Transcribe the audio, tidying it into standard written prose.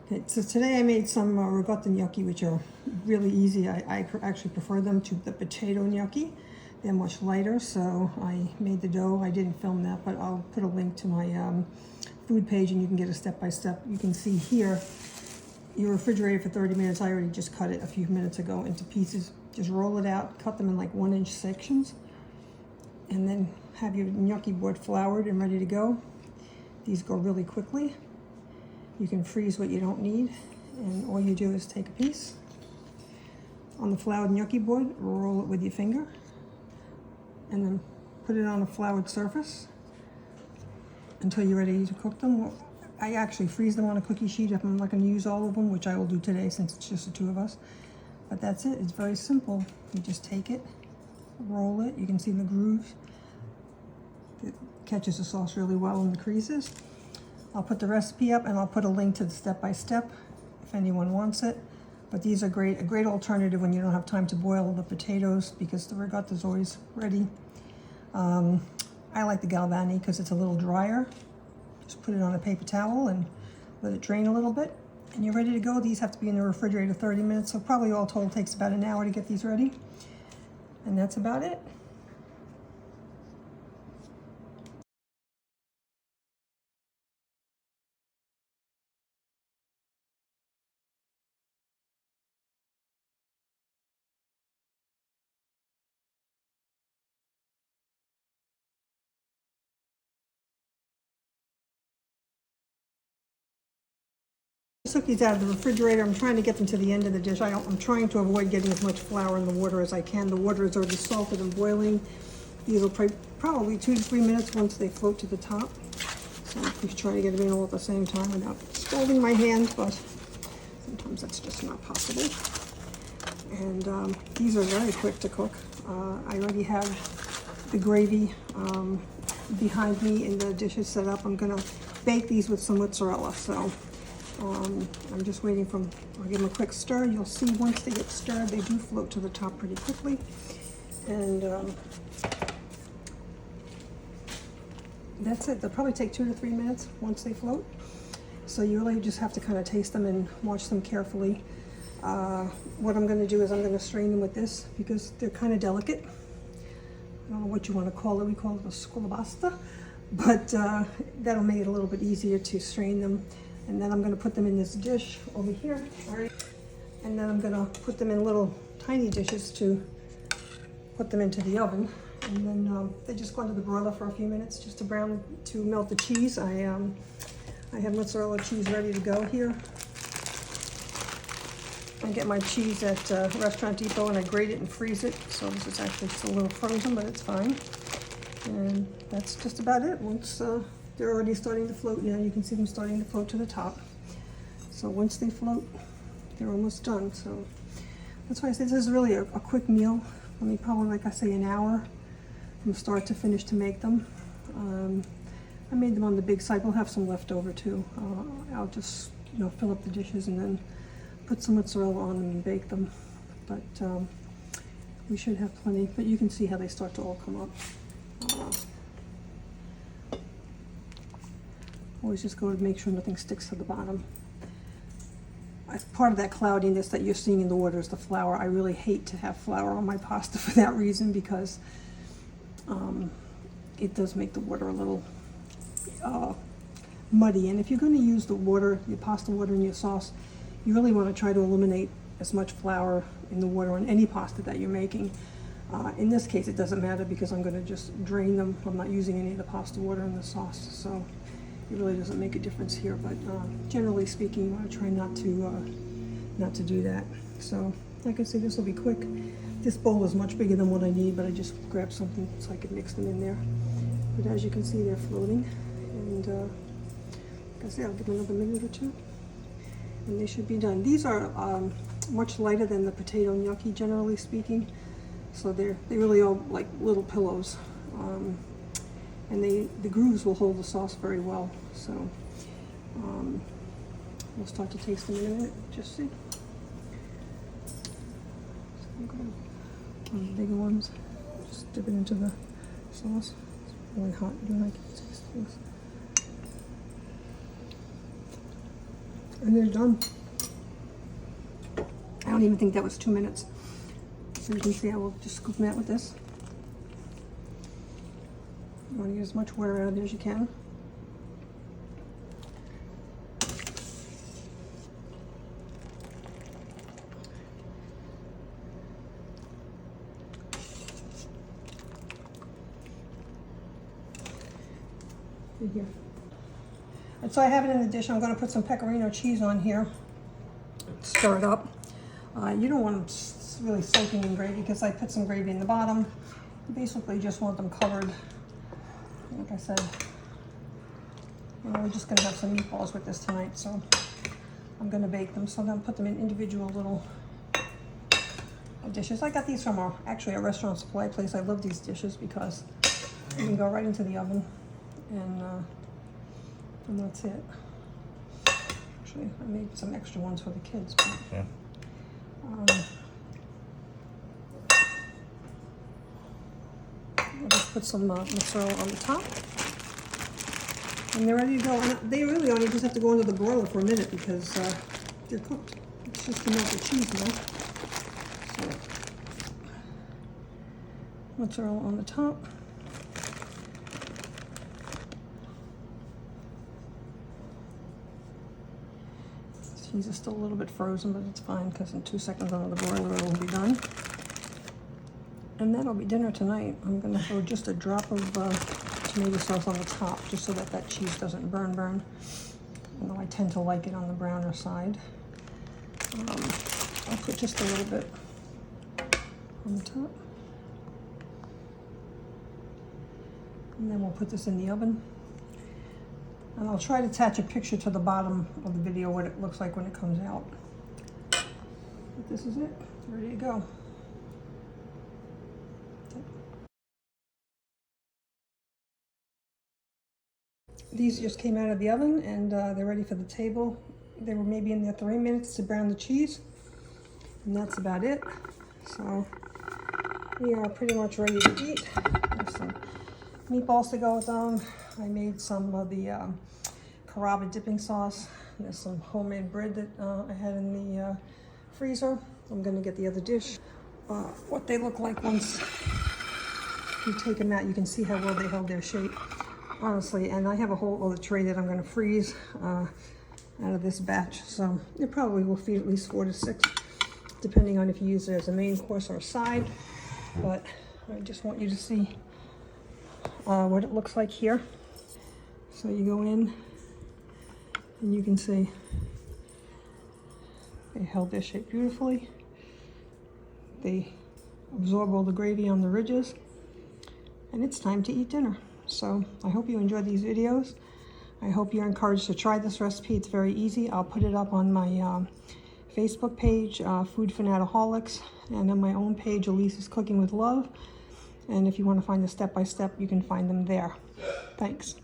Okay, so today I made some ricotta gnocchi, which are really easy. I actually prefer them to the potato gnocchi. They're much lighter, so I made the dough. I didn't film that, but I'll put a link to my food page and you can get a step-by-step. You can see here, you refrigerate it for 30 minutes. I already just cut it a few minutes ago into pieces. Just roll it out, cut them in like 1-inch sections, and then have your gnocchi board floured and ready to go. These go really quickly. You can freeze what you don't need, and all you do is take a piece on the floured gnocchi board, roll it with your finger, and then put it on a floured surface until you're ready to cook them. I actually freeze them on a cookie sheet if I'm not going to use all of them, which I will do today since it's just the two of us. But that's it. It's very simple. You just take it, roll it. You can see the grooves. It catches the sauce really well in the creases. I'll put the recipe up and I'll put a link to the step-by-step if anyone wants it. But these are great, a great alternative when you don't have time to boil the potatoes because the ricotta is always ready. I like the Galbani because it's a little drier. Just put it on a paper towel and let it drain a little bit and you're ready to go. These have to be in the refrigerator 30 minutes, so probably all told takes about an hour to get these ready. And that's about it. I took these out of the refrigerator. I'm trying to get them to the end of the dish. I'm trying to avoid getting as much flour in the water as I can. The water is already salted and boiling. These will probably 2 to 3 minutes once they float to the top. So I'm just trying to get them in all at the same time without scalding my hands, but sometimes that's just not possible. And these are very quick to cook. I already have the gravy behind me and the dishes set up. I'm gonna bake these with some mozzarella, so I'm just waiting I'll give them a quick stir. You'll see once they get stirred, they do float to the top pretty quickly. And that's it. They'll probably take 2 to 3 minutes once they float. So you really just have to kind of taste them and watch them carefully. What I'm going to do is I'm going to strain them with this because they're kind of delicate. I don't know what you want to call it. We call it a scolabasta, but that'll make it a little bit easier to strain them. And then I'm going to put them in this dish over here. And then I'm going to put them in little tiny dishes to put them into the oven. And then they just go into the broiler for a few minutes just to melt the cheese. I have mozzarella cheese ready to go here. I get my cheese at Restaurant Depot and I grate it and freeze it. So this is actually still a little frozen, but it's fine. And that's just about it. Once they're already starting to float now, you can see them starting to float to the top. So once they float, they're almost done. So that's why I say this is really a quick meal. I mean, probably, like I say, an hour from start to finish to make them. I made them on the big side. We'll have some left over too. I'll just, fill up the dishes and then put some mozzarella on them and bake them. But we should have plenty. But you can see how they start to all come up. Always just go to make sure nothing sticks to the bottom. As part of that cloudiness that you're seeing in the water is the flour. I really hate to have flour on my pasta for that reason because it does make the water a little muddy. And if you're going to use the water, your pasta water in your sauce, you really want to try to eliminate as much flour in the water on any pasta that you're making. In this case, it doesn't matter because I'm going to just drain them. I'm not using any of the pasta water in the sauce, so it really doesn't make a difference here. But generally speaking, you want to try not to do that. So, like I said, this will be quick. This bowl is much bigger than what I need, but I just grabbed something so I could mix them in there. But as you can see, they're floating, and like I said, I'll give them another minute or two, and they should be done. These are much lighter than the potato gnocchi, generally speaking. So they really are like little pillows, and the grooves will hold the sauce very well. So we'll start to taste them in a minute. Just see. So I'm going one of the bigger ones. Just dip it into the sauce. It's really hot. You like to taste things. And they're done. I don't even think that was 2 minutes. So you can see I will just scoop them out with this. You want to get as much water out of there as you can. Here. And so I have it in the dish. I'm going to put some pecorino cheese on here. Stir it up. You don't want them really soaking in gravy because I put some gravy in the bottom. You basically just want them covered. Like I said, we're just going to have some meatballs with this tonight, so I'm going to bake them. So I'm going to put them in individual little dishes. I got these from actually a restaurant supply place. I love these dishes because you can go right into the oven. And that's it. Actually, I made some extra ones for the kids. But, yeah. I'll just put some mozzarella on the top. And they're ready to go. And they really only just have to go into the broiler for a minute because they're cooked. It's just to melt the cheese now. So, mozzarella on the top. Cheese is still a little bit frozen, but it's fine because in 2 seconds under the broiler it will be done. And that'll be dinner tonight. I'm going to throw just a drop of tomato sauce on the top just so that cheese doesn't burn. Although I tend to like it on the browner side. I'll put just a little bit on the top. And then we'll put this in the oven. And I'll try to attach a picture to the bottom of the video what it looks like when it comes out. But this is it, ready to go. These just came out of the oven and they're ready for the table. They were maybe in there 3 minutes to brown the cheese. And that's about it. So we are pretty much ready to eat. There's some meatballs to go with them. I made some of the carrabba dipping sauce. There's some homemade bread that I had in the freezer. I'm gonna get the other dish. What they look like once you take them out, you can see how well they held their shape, honestly. And I have a whole other tray that I'm gonna freeze out of this batch. So it probably will feed at least 4 to 6, depending on if you use it as a main course or a side. But I just want you to see what it looks like here. So you go in and you can see they held their shape beautifully. They absorb all the gravy on the ridges, and it's time to eat dinner. So I hope you enjoyed these videos. I hope you're encouraged to try this recipe. It's very easy. I'll put it up on my Facebook page, Food Fanataholics, and on my own page, Elise's Cooking with Love. And if you want to find the step-by-step, you can find them there. Thanks.